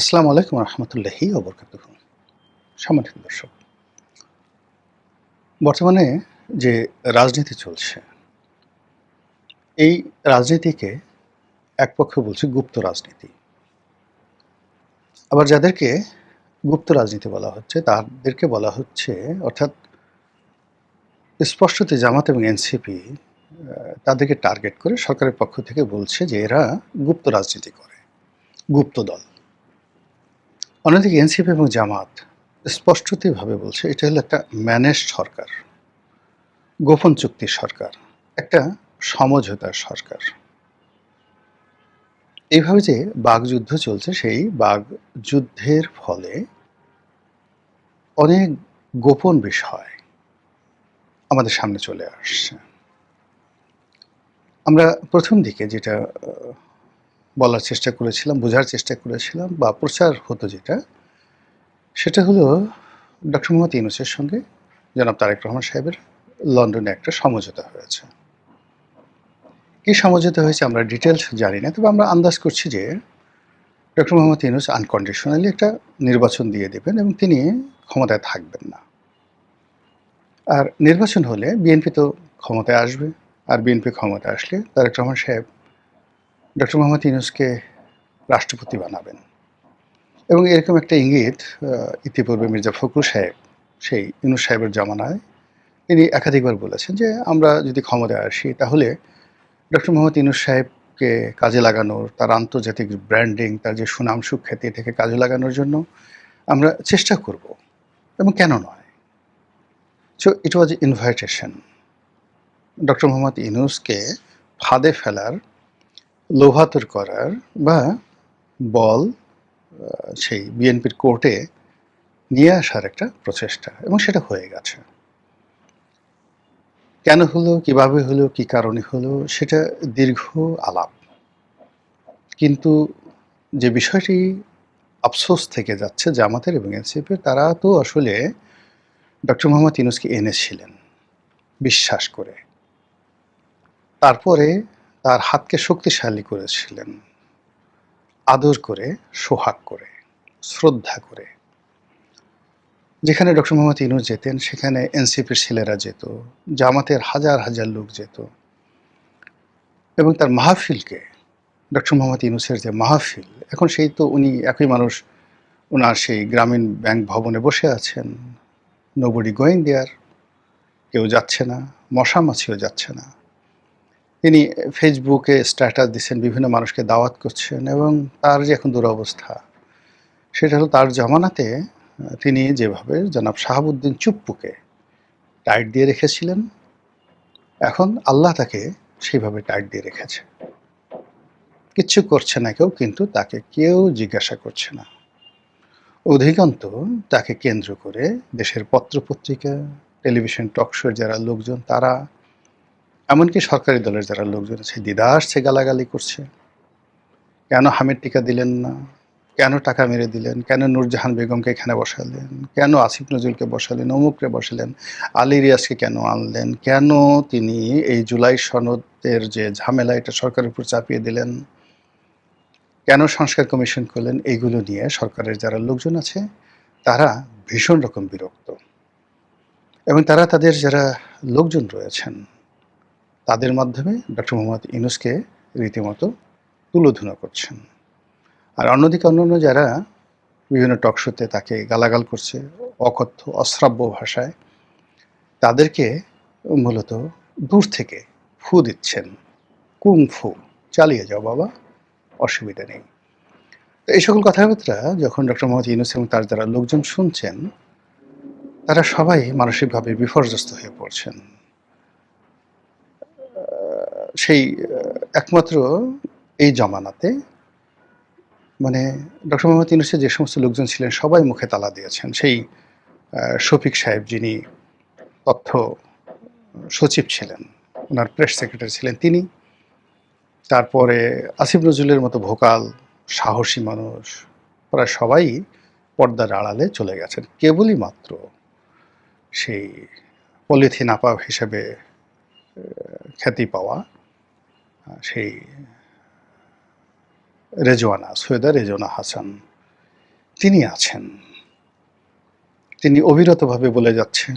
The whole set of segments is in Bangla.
আসসালামু আলাইকুম রহমতুল্লাহি ওবরকাতুহু। সম্মানিত দর্শক, বর্তমানে যে রাজনীতি চলছে, এই রাজনীতিকে এক পক্ষ বলছে গুপ্ত রাজনীতি। আবার যাদেরকে গুপ্ত রাজনীতি বলা হচ্ছে, তাদেরকে বলা হচ্ছে অর্থাৎ স্পষ্টতই জামাত এবং এনসিপি তাদেরকে টার্গেট করে সরকারের পক্ষ থেকে বলছে যে এরা গুপ্ত রাজনীতি করে, গুপ্ত দল। অন্যদিকে এনসিপি এবং জামাত স্পষ্টতইভাবে বলছে এটা হলো একটা ম্যানেজড সরকার, গোপন চুক্তির সরকার, একটা সমঝোতার সরকার। এইভাবে যে বাকযুদ্ধ চলছে, সেই বাকযুদ্ধের ফলে অনেক গোপন বিষয় আমাদের সামনে চলে আসছে। আমরা প্রথম দিকে যেটা বলার চেষ্টা করেছিলাম, বোঝার চেষ্টা করেছিলাম বা প্রচার হতো যেটা, সেটা হলো ডক্টর মোহাম্মদ ইউনূসের সঙ্গে জনাব তারেক রহমান সাহেবের লন্ডনে একটা সমঝোতা হয়েছে। কি সমঝোতা হয়েছে আমরা ডিটেলস জানি না, তবে আমরা আন্দাজ করছি যে ডক্টর মোহাম্মদ ইউনূস আনকন্ডিশনালি একটা নির্বাচন দিয়ে দেবেন এবং তিনি ক্ষমতায় থাকবেন না। আর নির্বাচন হলে বিএনপি তো ক্ষমতায় আসবে, আর বিএনপি ক্ষমতায় আসলে তারেক রহমান সাহেব ডক্টর মোহাম্মদ ইউনূসকে রাষ্ট্রপতি বানাবেন। এবং এরকম একটা ইঙ্গিত ইতিপূর্বে মির্জা ফখরুল সাহেব সেই ইউনূস সাহেবের জমানায় তিনি একাধিকবার বলেছেন যে আমরা যদি ক্ষমতায় আসি তাহলে ডক্টর মোহাম্মদ ইউনূস সাহেবকে কাজে লাগানোর, তার আন্তর্জাতিক ব্র্যান্ডিং, তার যে সুনাম সুখ্যাতি থেকে কাজে লাগানোর জন্য আমরা চেষ্টা করব, এবং কেন নয়। So it was invitation doctor Mohammad ইউনূসকে ফাঁদে ফেলার, লোভাতুর করার বা বল সেই বিএনপির কোর্টে নিয়ে আসার একটা প্রচেষ্টা, এবং সেটা হয়ে গেছে। কেন হলো, কিভাবে হলো, কি কারণে হলো, সেটা দীর্ঘ আলাপ। কিন্তু যে বিষয়টি আফসোস থেকে যাচ্ছে জামাতের এবং এনসিপির, তারা তো আসলে ডক্টর মোহাম্মদ ইউনূসকে এনেছিলেন বিশ্বাস করে, তারপরে তার হাতকে শক্তিশালী করেছিলেন আদর করে, সোহাগ করে, শ্রদ্ধা করে। যেখানে ডক্টর মোহাম্মদ ইউনূস যেতেন সেখানে এনসিপির ছেলেরা যেত, জামাতের হাজার হাজার লোক যেত, এবং তার মাহফিলকে, ডক্টর মোহাম্মদ ইউনূসের যে মাহফিল, এখন সেই তো উনি একই মানুষ, ওনার সেই গ্রামীণ ব্যাংক ভবনে বসে আছেন, নোবডি গোয়িং দেয়ার, কেউ যাচ্ছে না, মশামাছিও যাচ্ছে না। তিনি ফেসবুকে স্ট্যাটাস দিচ্ছেন, বিভিন্ন মানুষকে দাওয়াত করছেন, এবং তার যে এখন দুরবস্থা, সেটা হলো তার জমানাতে তিনি যেভাবে জনাব শাহাবুদ্দিন চুপ্পুকে টাইট দিয়ে রেখেছিলেন, এখন আল্লাহ তাকে সেইভাবে টাইট দিয়ে রেখেছে। কিচ্ছু করছে না কেউ, কিন্তু তাকে কেউ জিজ্ঞাসা করছে না। অধিকন্তু তাকে কেন্দ্র করে দেশের পত্রপত্রিকা, টেলিভিশন টকশোর যারা লোকজন, তারা, এমনকি সরকারি দলের যারা লোকজন আছে, দিদা আসছে গালাগালি করছে। কেন হামিদ টিকা দিলেন না, কেন টাকা মেরে দিলেন, কেন নূরজাহান বেগমকে এখানে বসালেন, কেন আসিফ নজরুলকে বসালেন, অমুকরে বসালেন, আলী রিয়াজকে কেন আনলেন, কেন তিনি এই জুলাই সনদের যে ঝামেলা, এটা সরকারের উপর চাপিয়ে দিলেন, কেন সংস্কার কমিশন করলেন, এইগুলো নিয়ে সরকারের যারা লোকজন আছে তারা ভীষণ রকম বিরক্ত, এবং তারা তাদের যারা লোকজন রয়েছেন তাদের মাধ্যমে ডক্টর মোহাম্মদ ইউনূসকে রীতিমতো তুলোধনা করছেন। আর অন্যদিকে অন্যান্য যারা বিভিন্ন টকশোতে তাকে গালাগাল করছে অকথ্য অশ্রাব্য ভাষায়, তাদেরকে মূলত দূর থেকে ফু দিচ্ছেন, কুং ফু, চালিয়ে যাও বাবা, অসুবিধা নেই। তো এই সকল কথাবার্তা যখন ডক্টর মোহাম্মদ ইউনূস এবং তার যারা লোকজন শুনছেন, তারা সবাই মানসিকভাবে বিপর্যস্ত হয়ে পড়ছেন। সেই একমাত্র এই জমানাতে মানে ডক্টর মোহাম্মদ ইউনূসের যে সমস্ত লোকজন ছিলেন সবাই মুখে তালা দিয়েছেন। সেই শফিক সাহেব, যিনি তথ্য সচিব ছিলেন, ওনার প্রেস সেক্রেটারি ছিলেন তিনি, তারপরে আসিফ নজরুলের মতো ভোকাল সাহসী মানুষ, প্রায় সবাই পর্দার আড়ালে চলে গেছেন। কেবলই মাত্র সেই পলিথিন আপা হিসেবে খ্যাতি পাওয়া সেই রেজওয়ানা, সৈয়দা রেজওয়ানা হাসান, তিনি আছেন। তিনি অবিরতভাবে বলে যাচ্ছেন,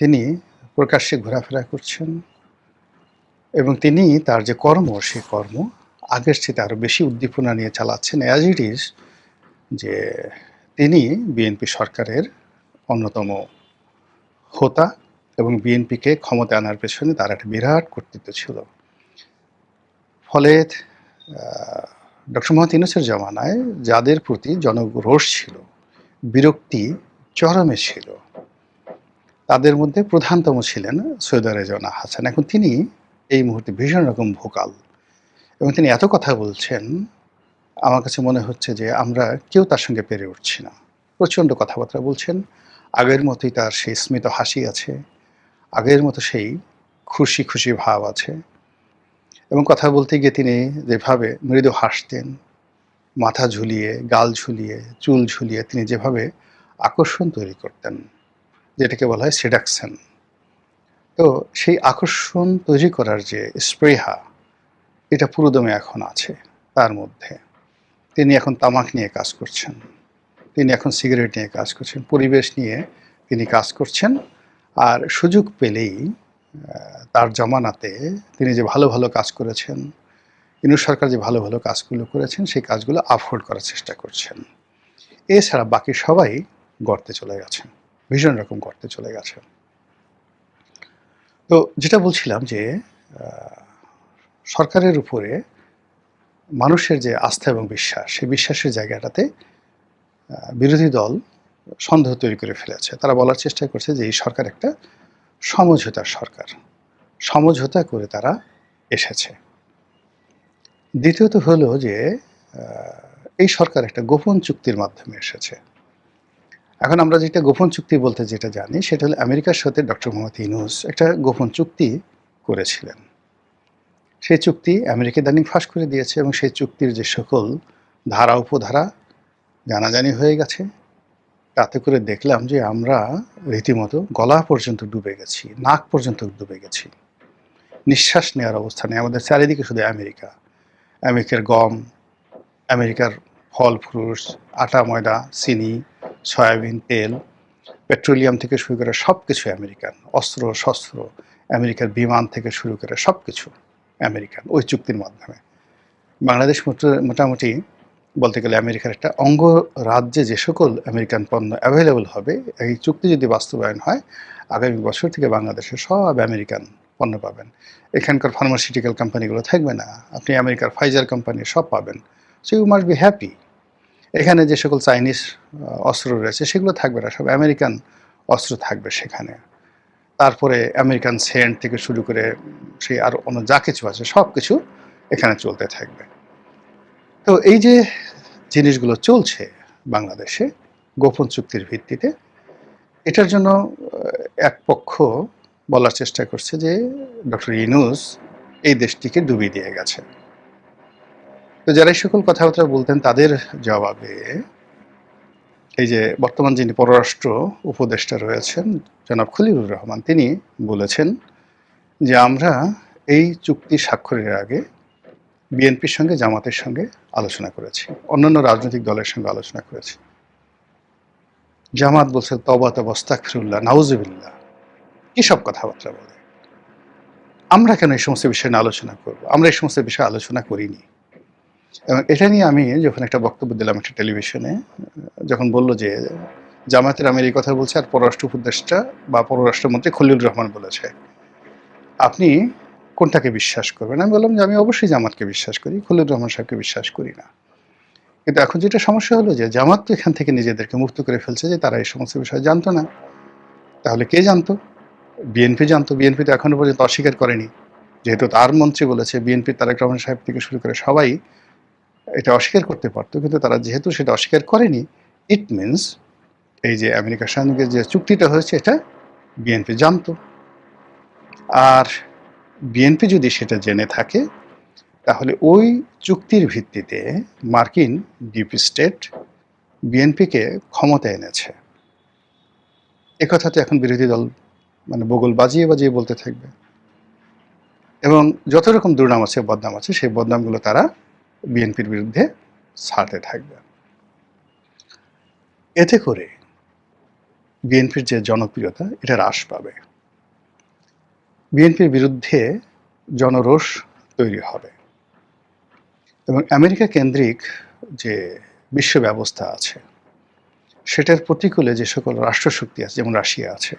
তিনি প্রকাশ্যে ঘোরাফেরা করছেন এবং তিনি তার যে কর্ম, সেই কর্ম আগের চেয়ে আরও বেশি উদ্দীপনা নিয়ে চালাচ্ছেন। অ্যাজ ইট ইজ যে তিনি বিএনপি সরকারের অন্যতম হোতা এবং বিএনপিকে ক্ষমতায় আনার পেছনে তার একটা বিরাট কর্তৃত্ব ছিল। ফলে ডক্টর মোহাম্মদ ইউনূসের জামানায় যাদের প্রতি জনরোষ ছিল, বিরক্তি চরমে ছিল, তাদের মধ্যে প্রধানতম ছিলেন সৈয়দা রেজওয়ানা হাসান। এখন তিনি এই মুহূর্তে ভীষণ রকম ভোকাল এবং তিনি এত কথা বলছেন, আমার কাছে মনে হচ্ছে যে আমরা কেউ তার সঙ্গে পেরে উঠছি না। প্রচণ্ড কথাবার্তা বলছেন, আগের মতোই তার সেই স্মিত হাসি আছে, আগের মতো সেই খুশি খুশি ভাব আছে এবং কথা বলতে গিয়ে তিনি যেভাবে মৃদু হাসতেন, মাথা ঝুলিয়ে, গাল ঝুলিয়ে, চুল ঝুলিয়ে তিনি যেভাবে আকর্ষণ তৈরি করতেন, যেটাকে বলা হয় সেডাকশন। তো সেই আকর্ষণ তৈরি করার যে স্পৃহা, এটা পুরোদমে এখন আছে তার মধ্যে। তিনি এখন তামাক নিয়ে কাজ করছেন, তিনি এখন সিগারেট নিয়ে কাজ করছেন, পরিবেশ নিয়ে তিনি কাজ করছেন। আর সুযোগ পেলেই তার জমানাতে তিনি যে ভালো ভালো কাজ করেছেন, ইউনূস সরকার যে ভালো ভালো কাজগুলো করেছেন, সেই কাজগুলো আফোর্ড করার চেষ্টা করছেন। এছাড়া বাকি সবাই গর্তে চলে গেছেন, ভীষণ রকম গর্তে চলে গেছে। তো যেটা বলছিলাম যে সরকারের উপরে মানুষের যে আস্থা এবং বিশ্বাস, সেই বিশ্বাসের জায়গাটাতে বিরোধী দল সন্দেহ তৈরি করে ফেলেছে। তারা বলার চেষ্টা করছে যে এই সরকার একটা সমঝোতার সরকার, সমঝোতা করে তারা এসেছে। দ্বিতীয়ত হলো যে এই সরকার একটা গোপন চুক্তির মাধ্যমে এসেছে। এখন আমরা যেটা গোপন চুক্তি বলতে যেটা জানি, সেটা হলো আমেরিকার সাথে ডক্টর মোহাম্মদ ইউনূস একটা গোপন চুক্তি করেছিলেন। সেই চুক্তি আমেরিকা ইদানীং ফাঁস করে দিয়েছে এবং সেই চুক্তির যে সকল ধারা উপধারা জানাজানি হয়ে গেছে, তাতে করে দেখলাম যে আমরা রীতিমতো গলা পর্যন্ত ডুবে গেছি, নাক পর্যন্ত ডুবে গেছি, নিঃশ্বাস নেওয়ার অবস্থা নেই। আমাদের চারিদিকে শুধু আমেরিকা, আমেরিকার গম, আমেরিকার ফল ফ্রুটস, আটা ময়দা, চিনি, সয়াবিন তেল, পেট্রোলিয়াম থেকে শুরু করে সব কিছু আমেরিকান, অস্ত্র শস্ত্র, আমেরিকার বিমান থেকে শুরু করে সব কিছু আমেরিকান ওই চুক্তির মাধ্যমে। বাংলাদেশ মোটামুটি বলতে গেলে আমেরিকার একটা অঙ্গ রাজ্যে যে সকল আমেরিকান পণ্য অ্যাভেলেবল হবে, এই চুক্তি যদি বাস্তবায়ন হয়, আগামী বছর থেকে বাংলাদেশে সব আমেরিকান পণ্য পাবেন। এখানকার ফার্মাসিউটিক্যাল কোম্পানিগুলো থাকবে না, আপনি আমেরিকার ফাইজার কোম্পানি সব পাবেন। So you must be happy. এখানে যে সকল চাইনিজ অস্ত্র রয়েছে সেগুলো থাকবে না, সব আমেরিকান অস্ত্র থাকবে সেখানে। তারপরে আমেরিকান সেন্ট থেকে শুরু করে সেই আর অন্য যা কিছু আছে সব কিছু এখানে চলতে থাকবে। তো এই যে জিনিসগুলো চলছে বাংলাদেশে গোপন চুক্তির ভিত্তিতে, এটার জন্য এক পক্ষ বলার চেষ্টা করছে যে ডক্টর ইউনূস এই দেশটিকে ডুবিয়ে দিয়ে গেছে। তো যারা এই সকল কথাবার্তা বলতেন তাদের জবাবে এই যে বর্তমান যিনি পররাষ্ট্র উপদেষ্টা রয়েছেন জনাব খলিলুর রহমান, তিনি বলেছেন যে আমরা এই চুক্তি স্বাক্ষরের আগে বিএনপির সঙ্গে জামাতের সঙ্গে আলোচনা করেছি, অন্যান্য রাজনৈতিক দলের সঙ্গে আলোচনা করেছি। জামাত বলছে তওবা তওবা আস্তাগফিরুল্লাহ নাউজুবিল্লাহ, কি সব কথাবার্তা বলে। আমরা কেন এই সমস্ত বিষয় নিয়ে আলোচনা করব? আমরা এই সমস্ত বিষয়ে আলোচনা করিনি। এবং এটা নিয়ে আমি যখন একটা বক্তব্য দিলাম একটা টেলিভিশনে, যখন বলল যে জামায়াতের আমির এই কথা বলছে আর পররাষ্ট্র উপদেষ্টা বা পররাষ্ট্রমন্ত্রী খলিলুর রহমান বলেছে, আপনি কোনটাকে বিশ্বাস করবেন? আমি বললাম যে আমি অবশ্যই জামাতকে বিশ্বাস করি, খলিলুর রহমান সাহেবকে বিশ্বাস করি না। কিন্তু এখন যেটা সমস্যা হলো যে জামাত তো এখান থেকে নিজেদেরকে মুক্ত করে ফেলছে যে তারা এই সমস্ত বিষয় জানতো না। তাহলে কে জানতো? বিএনপি জানতো। বিএনপি তো এখনো পর্যন্ত অস্বীকার করেনি, যেহেতু তার মন্ত্রী বলেছে। বিএনপি তারেক রহমান সাহেব থেকে শুরু করে সবাই এটা অস্বীকার করতে পারতো, কিন্তু তারা যেহেতু সেটা অস্বীকার করেনি, ইট মিনস এই যে আমেরিকার সঙ্গে যে চুক্তিটা হয়েছে এটা বিএনপি জানতো। আর বিএনপি যদি সেটা জেনে থাকে, তাহলে ওই চুক্তির ভিত্তিতে মার্কিন ডিপ স্টেট বিএনপিকে ক্ষমতায় এনেছে। একথা তো এখন বিরোধী দল মানে বগল বাজিয়ে বাজিয়ে বলতে থাকবে এবং যত রকম দুর্নাম আছে, বদনাম আছে, সেই বদনামগুলো তারা বিএনপির বিরুদ্ধে ছাড়তে থাকবে। এতে করে বিএনপির যে জনপ্রিয়তা এটা হ্রাস পাবে, বিএনপির বিরুদ্ধে জনরোষ তৈরি হবে এবং আমেরিকা কেন্দ্রিক যে বিশ্ব ব্যবস্থা আছে সেটার প্রতিকূলে যে সকল রাষ্ট্রশক্তি আছে, যেমন রাশিয়া আছে,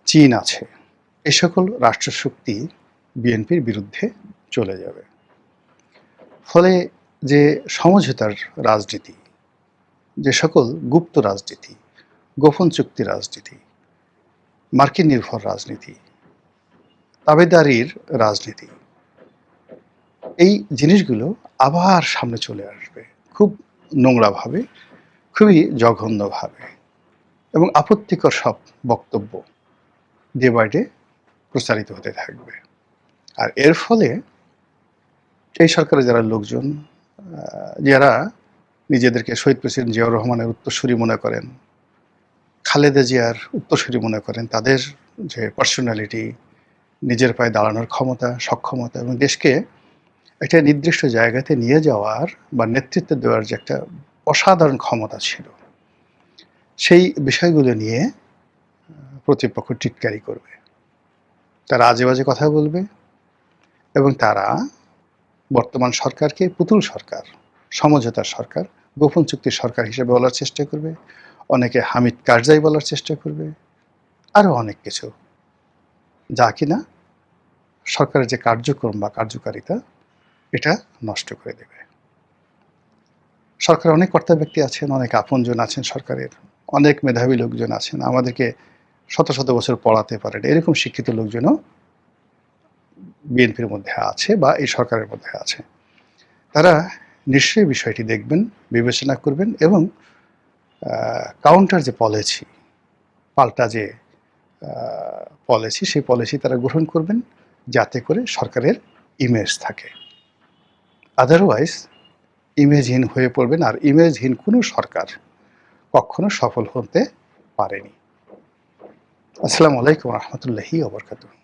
চীন আছে, এই সকল রাষ্ট্রশক্তি বিএনপির বিরুদ্ধে চলে যাবে। ফলে যে সমঝোতার রাজনীতি, যে সকল গুপ্ত রাজনীতি, গোপন চুক্তি রাজনীতি, মার্কিন নির্ভর রাজনীতি, তাবেদারির রাজনীতি, এই জিনিসগুলো আবার সামনে চলে আসবে খুব নোংরাভাবে, খুবই জঘন্যভাবে, এবং আপত্তিকর সব বক্তব্য ডে বাই ডে প্রচারিত হতে থাকবে। আর এর ফলে এই সরকারের যারা লোকজন, যারা নিজেদেরকে শহীদ প্রেসিডেন্ট জিয়াউর রহমানের উত্তরসূরি মনে করেন, খালেদা জিয়ার উত্তরসূরি মনে করেন, তাদের যে পার্সোনালিটি, নিজের পায়ে দাঁড়ানোর ক্ষমতা, সক্ষমতা এবং দেশকে একটা নির্দিষ্ট জায়গাতে নিয়ে যাওয়ার বা নেতৃত্ব দেওয়ার যে একটা অসাধারণ ক্ষমতা ছিল, সেই বিষয়গুলো নিয়ে প্রতিপক্ষ টিটকারি করবে, তারা আজে বাজে কথা বলবে এবং তারা বর্তমান সরকারকে পুতুল সরকার, সমঝোতার সরকার, গোপন চুক্তির সরকার হিসেবে বলার চেষ্টা করবে, অনেকে হামিদ কারজাই বলার চেষ্টা করবে, আরও অনেক কিছু, যা কিনা সরকারের যে কার্যক্রম বা কার্যকারিতা এটা নষ্ট করে দেবে। সরকার অনেক কর্তা ব্যক্তি আছেন, অনেক আপনজন আছেন, সরকারের অনেক মেধাবী লোকজন আছেন, আমাদেরকে শত শত বছর পড়াতে পারেন, এরকম শিক্ষিত লোকজনও বিএনপির মধ্যে আছে বা এই সরকারের মধ্যে আছে। তারা নিশ্চয়ই বিষয়টি দেখবেন, বিবেচনা করবেন এবং কাউন্টার যে পলিসি, পাল্টা যে পলিসি, সেই পলিসি তারা গ্রহণ করবেন যাতে করে সরকারের ইমেজ থাকে। আদারওয়াইজ ইমেজহীন হয়ে পড়বেন, আর ইমেজহীন কোনো সরকার কখনো সফল হতে পারেনি। আসসালামু আলাইকুম রহমতুল্লাহি ওয়া বারাকাতুহু।